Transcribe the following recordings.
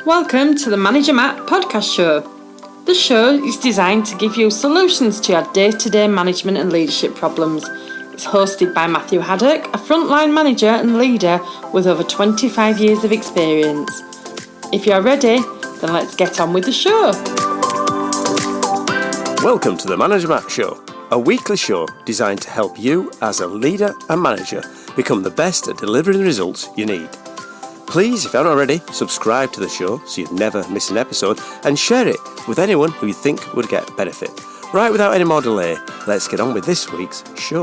Welcome to the Manager Matt podcast show. The show is designed to give you solutions to your day-to-day management and leadership problems. It's hosted by Matthew Haddock, a frontline manager and leader with over 25 years of experience. If you're ready, then let's get on with the show. Welcome to the Manager Matt Show, a weekly show designed to help you as a leader and manager become the best at delivering the results you need. Please, if you haven't already, subscribe to the show so you never miss an episode and share it with anyone who you think would get benefit. Right, without any more delay, let's get on with this week's show.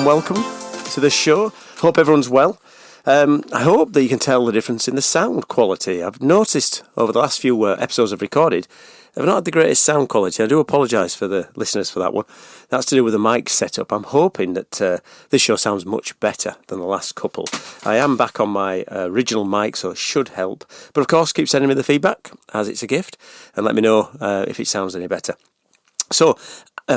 Welcome to the show. Hope everyone's well. I hope that you can tell the difference in the sound quality. I've noticed over the last few episodes I've recorded, I've not had the greatest sound quality. I do apologise for the listeners for that one. That's to do with the mic setup. I'm hoping that this show sounds much better than the last couple. I am back on my original mic, so it should help. But of course, keep sending me the feedback, as it's a gift, and let me know if it sounds any better. So,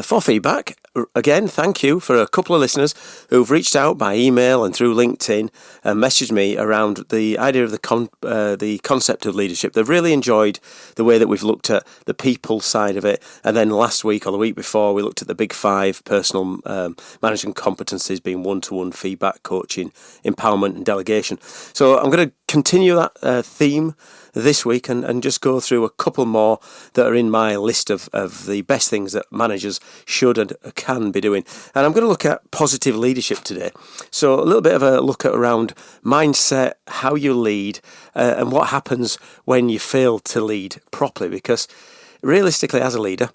for feedback, again, thank you for a couple of listeners who've reached out by email and through LinkedIn and messaged me around the idea of the concept of leadership. They've really enjoyed the way that we've looked at the people side of it. And then last week or the week before, we looked at the big five personal management competencies being one-to-one feedback, coaching, empowerment and delegation. So I'm going to continue that theme this week and just go through a couple more that are in my list of the best things that managers should and can be doing. And I'm going to look at positive leadership today. So a little bit of a look at around mindset, how you lead, and what happens when you fail to lead properly. Because realistically, as a leader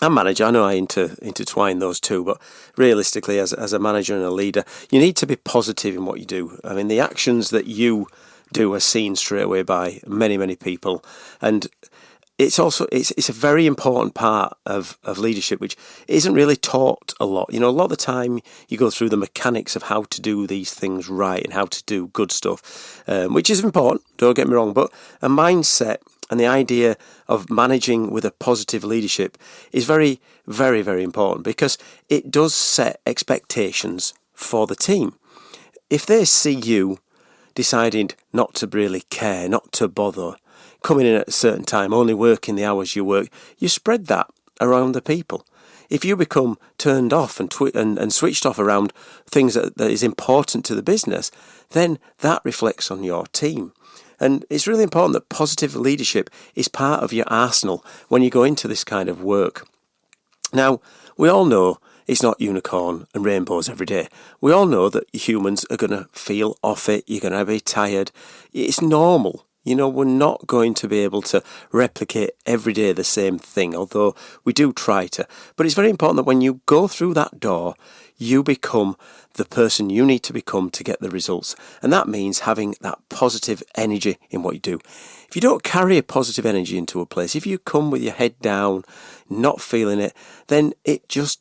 and manager, I know I intertwine those two, but realistically, as a manager and a leader, you need to be positive in what you do. I mean, the actions that you do are seen straight away by many people, and it's a very important part of leadership which isn't really taught a lot. You know, a lot of the time you go through the mechanics of how to do these things right and how to do good stuff, which is important, don't get me wrong, but a mindset and the idea of managing with a positive leadership is very important, because it does set expectations for the team. If they see you deciding not to really care, not to bother, coming in at a certain time, only working the hours you work, you spread that around the people. If you become turned off and switched off around things that is important to the business, then that reflects on your team. And it's really important that positive leadership is part of your arsenal when you go into this kind of work. Now, we all know it's not unicorn and rainbows every day. We all know that humans are going to feel off it. You're going to be tired. It's normal. You know, we're not going to be able to replicate every day the same thing, although we do try to. But it's very important that when you go through that door, you become the person you need to become to get the results. And that means having that positive energy in what you do. If you don't carry a positive energy into a place, if you come with your head down, not feeling it, then it just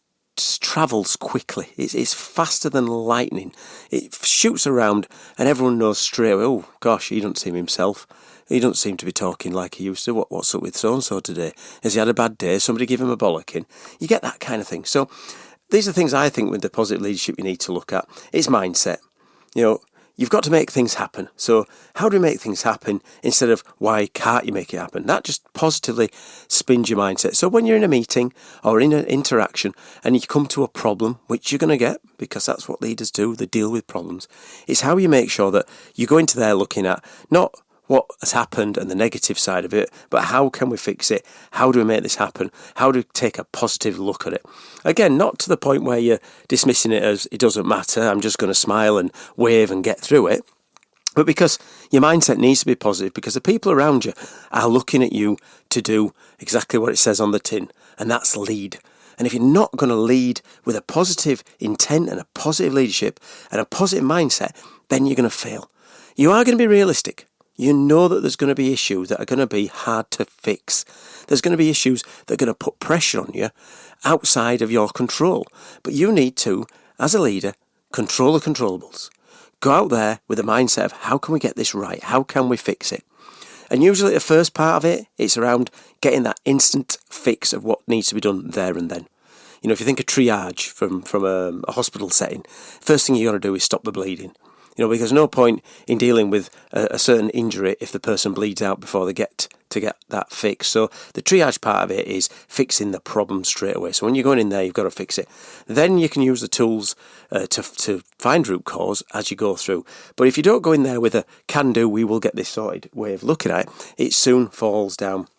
travels quickly. It's faster than lightning. It shoots around and everyone knows straight away, oh gosh, he doesn't seem himself. He doesn't seem to be talking like he used to. What's up with so-and-so today? Has he had a bad day? Somebody give him a bollocking? You get that kind of thing. So these are things I think with the positive leadership you need to look at. It's mindset. You know, you've got to make things happen. So how do we make things happen instead of why can't you make it happen? That just positively spins your mindset. So when you're in a meeting or in an interaction and you come to a problem, which you're going to get because that's what leaders do, they deal with problems, it's how you make sure that you go into there looking at not what has happened and the negative side of it, but how can we fix it? How do we make this happen? How do we take a positive look at it? Again, not to the point where you're dismissing it as it doesn't matter, I'm just going to smile and wave and get through it, but because your mindset needs to be positive, because the people around you are looking at you to do exactly what it says on the tin, and that's lead. And if you're not going to lead with a positive intent and a positive leadership and a positive mindset, then you're going to fail. You are going to be realistic. You know that there's going to be issues that are going to be hard to fix. There's going to be issues that are going to put pressure on you outside of your control. But you need to, as a leader, control the controllables. Go out there with a mindset of how can we get this right? How can we fix it? And usually the first part of it, it's around getting that instant fix of what needs to be done there and then. if you think of triage from a hospital setting, first thing you got to do is stop the bleeding. Because there's no point in dealing with a certain injury if the person bleeds out before they get that fixed. So the triage part of it is fixing the problem straight away. So when you're going in there, you've got to fix it. Then you can use the tools to find root cause as you go through. But if you don't go in there with a can-do, we will get this sorted way of looking at it, it soon falls down.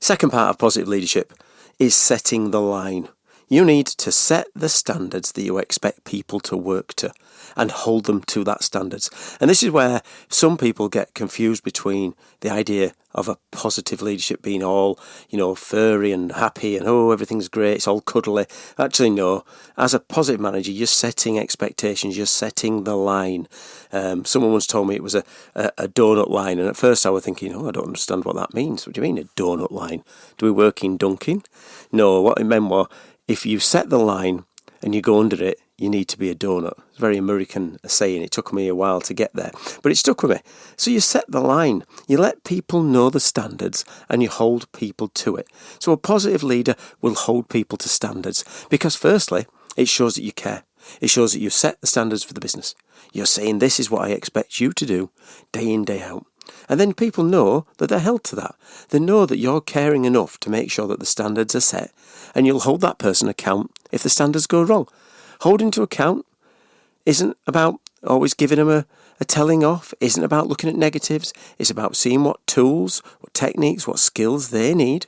Second part of positive leadership is setting the line. You need to set the standards that you expect people to work to and hold them to that standards. And this is where some people get confused between the idea of a positive leadership being all, furry and happy and, everything's great, it's all cuddly. Actually, no. As a positive manager, you're setting expectations, you're setting the line. Someone once told me it was a donut line, and at first I was thinking, I don't understand what that means. What do you mean, a donut line? Do we work in Dunkin'? No, what it meant was, if you set the line and you go under it, you need to be a donut. It's a very American saying. It took me a while to get there, but it stuck with me. So you set the line. You let people know the standards and you hold people to it. So a positive leader will hold people to standards because firstly, it shows that you care. It shows that you've set the standards for the business. You're saying this is what I expect you to do day in, day out. And then people know that they're held to that. They know that you're caring enough to make sure that the standards are set, and you'll hold that person account if the standards go wrong. Holding to account isn't about always giving them a telling off, isn't about looking at negatives. It's about seeing what tools, what techniques, what skills they need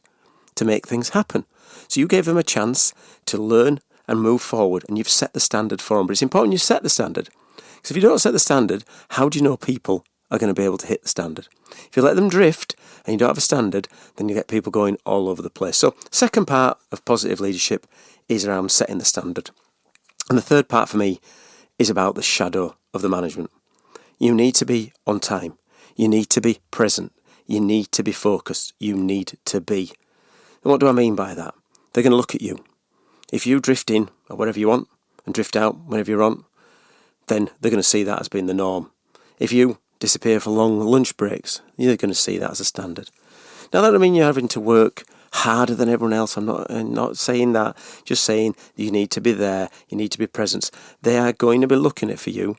to make things happen. So you gave them a chance to learn and move forward, and you've set the standard for them. But it's important you set the standard, because if you don't set the standard, how do you know people are going to be able to hit the standard? If you let them drift and you don't have a standard, then you get people going all over the place. So second part of positive leadership is around setting the standard. And the third part for me is about the shadow of the management. You need to be on time. You need to be present. You need to be focused. You need to be. And what do I mean by that? They're going to look at you. If you drift in or whatever you want and drift out whenever you want, then they're going to see that as being the norm. If you disappear for long lunch breaks, you're going to see that as a standard. Now, that doesn't mean you're having to work harder than everyone else. I'm not saying that. Just saying you need to be there. You need to be present. They are going to be looking for you.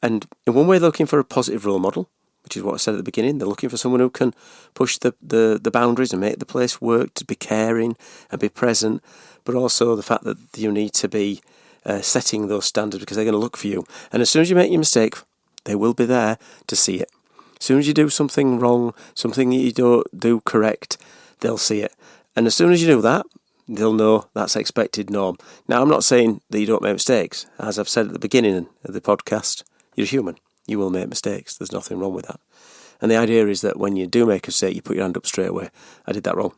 And in one way, they're looking for a positive role model, which is what I said at the beginning. They're looking for someone who can push the boundaries and make the place work, to be caring and be present. But also the fact that you need to be setting those standards, because they're going to look for you. And as soon as you make your mistake, they will be there to see it. As soon as you do something wrong, something that you don't do correct, they'll see it. And as soon as you do that, they'll know that's expected norm. Now, I'm not saying that you don't make mistakes. As I've said at the beginning of the podcast, you're human. You will make mistakes. There's nothing wrong with that. And the idea is that when you do make a mistake, you put your hand up straight away. I did that wrong.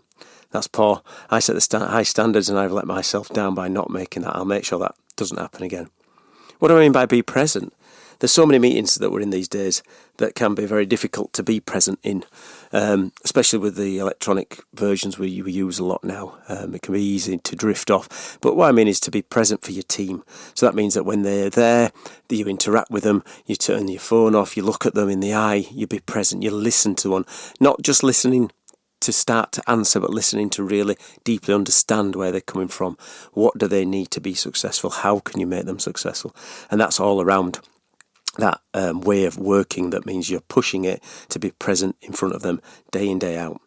That's poor. I set the high standards and I've let myself down by not making that. I'll make sure that doesn't happen again. What do I mean by be present? There's so many meetings that we're in these days that can be very difficult to be present in, especially with the electronic versions we use a lot now. It can be easy to drift off. But what I mean is to be present for your team. So that means that when they're there, that you interact with them, you turn your phone off, you look at them in the eye, you be present, you listen to one. Not just listening to start to answer, but listening to really deeply understand where they're coming from. What do they need to be successful? How can you make them successful? And that's all around that way of working. That means you're pushing it to be present in front of them day in, day out.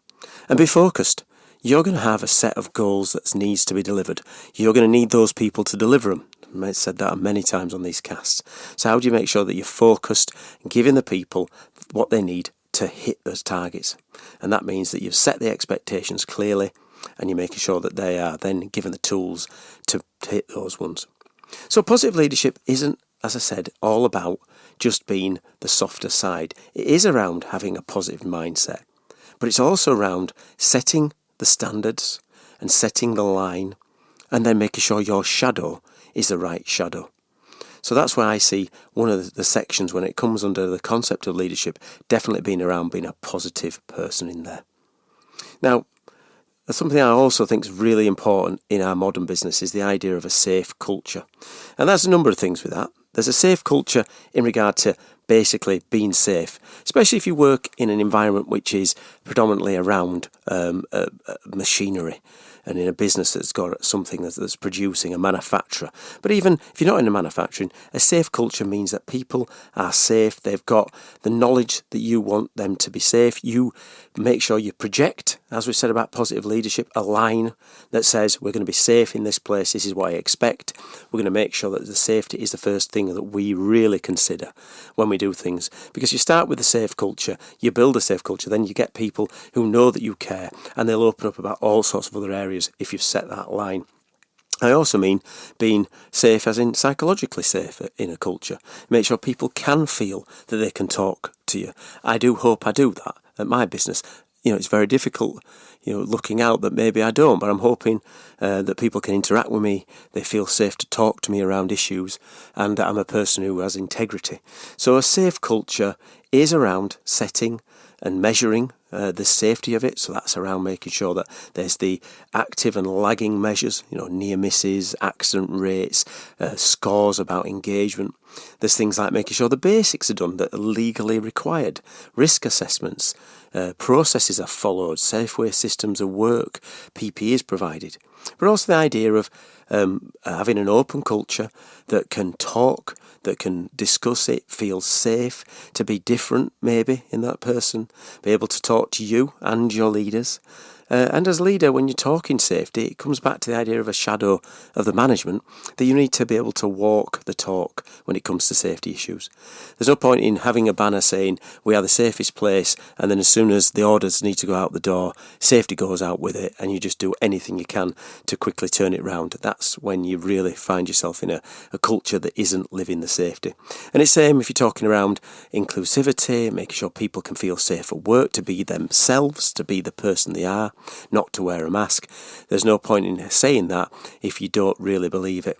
And be focused. You're going to have a set of goals that needs to be delivered. You're going to need those people to deliver them. I've said that many times on these casts. So how do you make sure that you're focused, giving the people what they need to hit those targets? And that means that you've set the expectations clearly and you're making sure that they are then given the tools to hit those ones. So positive leadership isn't, as I said, all about just being the softer side. It is around having a positive mindset, but it's also around setting the standards and setting the line and then making sure your shadow is the right shadow. So that's why I see one of the sections when it comes under the concept of leadership definitely being around being a positive person in there. Now, something I also think is really important in our modern business is the idea of a safe culture. And there's a number of things with that. There's a safe culture in regard to basically being safe, especially if you work in an environment which is predominantly around machinery. and in a business that's got something that's producing, a manufacturer. But even if you're not in a manufacturing, a safe culture means that people are safe. They've got the knowledge that you want them to be safe. You make sure you project, as we said about positive leadership, a line that says we're going to be safe in this place. This is what I expect. We're going to make sure that the safety is the first thing that we really consider when we do things. Because you start with a safe culture, you build a safe culture, then you get people who know that you care, and they'll open up about all sorts of other areas if you've set that line. I also mean being safe as in psychologically safe in a culture. Make sure people can feel that they can talk to you. I do hope I do that at my business. It's very difficult, looking out that maybe I don't, but I'm hoping that people can interact with me. They feel safe to talk to me around issues, and that I'm a person who has integrity. So a safe culture is around setting and measuring the safety of it. So that's around making sure that there's the active and lagging measures, near misses, accident rates, scores about engagement. There's things like making sure the basics are done that are legally required, risk assessments, processes are followed, safe way systems of work, PPE is provided. But also the idea of having an open culture that can talk, that can discuss it, feel safe to be different maybe in that person, be able to talk to you and your leaders. And as leader, when you're talking safety, it comes back to the idea of a shadow of the management, that you need to be able to walk the talk when it comes to safety issues. There's no point in having a banner saying we are the safest place, and then as soon as the orders need to go out the door, safety goes out with it, and you just do anything you can to quickly turn it round. That's when you really find yourself in a culture that isn't living the safety. And it's the same if you're talking around inclusivity, making sure people can feel safe at work, to be themselves, to be the person they are, not to wear a mask. There's no point in saying that if you don't really believe it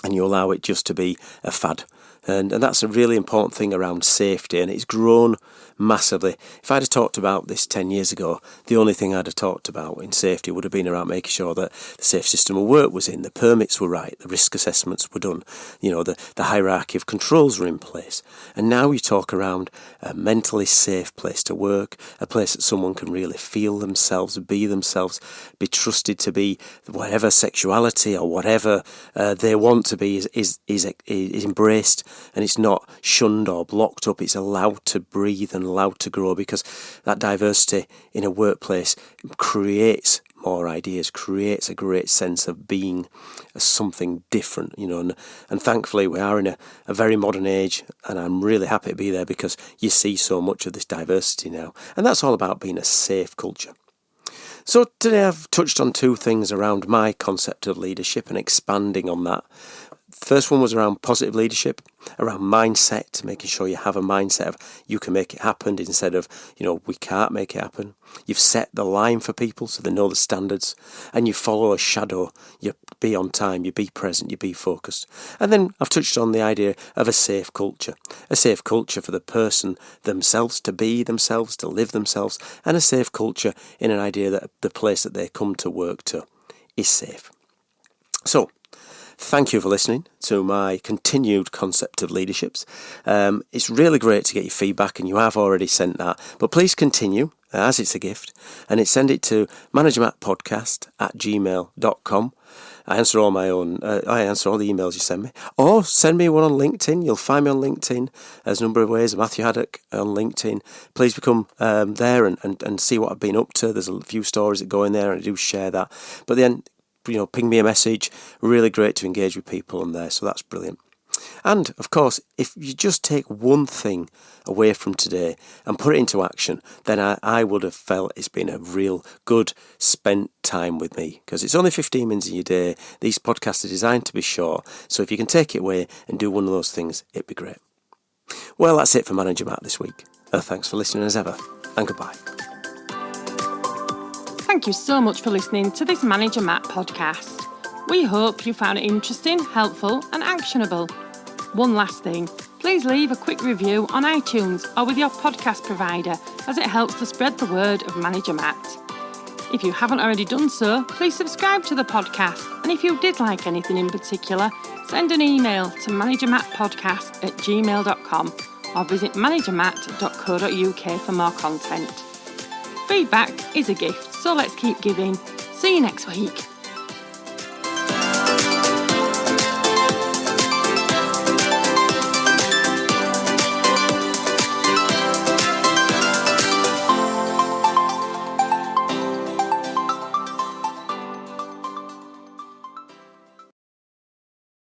and you allow it just to be a fad. And that's a really important thing around safety, and it's grown massively. If I'd have talked about this 10 years ago, the only thing I'd have talked about in safety would have been around making sure that the safe system of work was in, the permits were right, the risk assessments were done, the hierarchy of controls were in place. And now you talk around a mentally safe place to work, a place that someone can really feel themselves, be trusted to be whatever sexuality or whatever they want to be is embraced, and it's not shunned or blocked up. It's allowed to breathe and allowed to grow, because that diversity in a workplace creates more ideas, creates a great sense of being something different, and thankfully we are in a very modern age, and I'm really happy to be there because you see so much of this diversity now, and that's all about being a safe culture. So today I've touched on two things around my concept of leadership and expanding on that. First one was around positive leadership, around mindset, making sure you have a mindset of you can make it happen instead of, we can't make it happen. You've set the line for people so they know the standards, and you follow a shadow. You be on time, you be present, you be focused. And then I've touched on the idea of a safe culture for the person themselves, to be themselves, to live themselves, and a safe culture in an idea that the place that they come to work to is safe. So, thank you for listening to my continued concept of leaderships. It's really great to get your feedback, and you have already sent that. But please continue, as it's a gift, and send it to managermattpodcast@gmail.com. I answer all the emails you send me. Or send me one on LinkedIn. You'll find me on LinkedIn. There's a number of ways. Matthew Haddock on LinkedIn. Please become there and see what I've been up to. There's a few stories that go in there, and I do share that. But then, ping me a message. Really great to engage with people on there, so that's brilliant. And, of course, if you just take one thing away from today and put it into action, then I would have felt it's been a real good spent time with me, because it's only 15 minutes in your day. These podcasts are designed to be short, so if you can take it away and do one of those things, it'd be great. Well, that's it for Manager Matt this week. Thanks for listening as ever, and goodbye. Thank you so much for listening to this Manager Matt podcast. We hope you found it interesting, helpful and actionable. One last thing, please leave a quick review on iTunes or with your podcast provider, as it helps to spread the word of Manager Matt. If you haven't already done so, please subscribe to the podcast, and if you did like anything in particular, send an email to managermattpodcast@gmail.com or visit managermatt.co.uk for more content. Feedback is a gift, so let's keep giving. See you next week.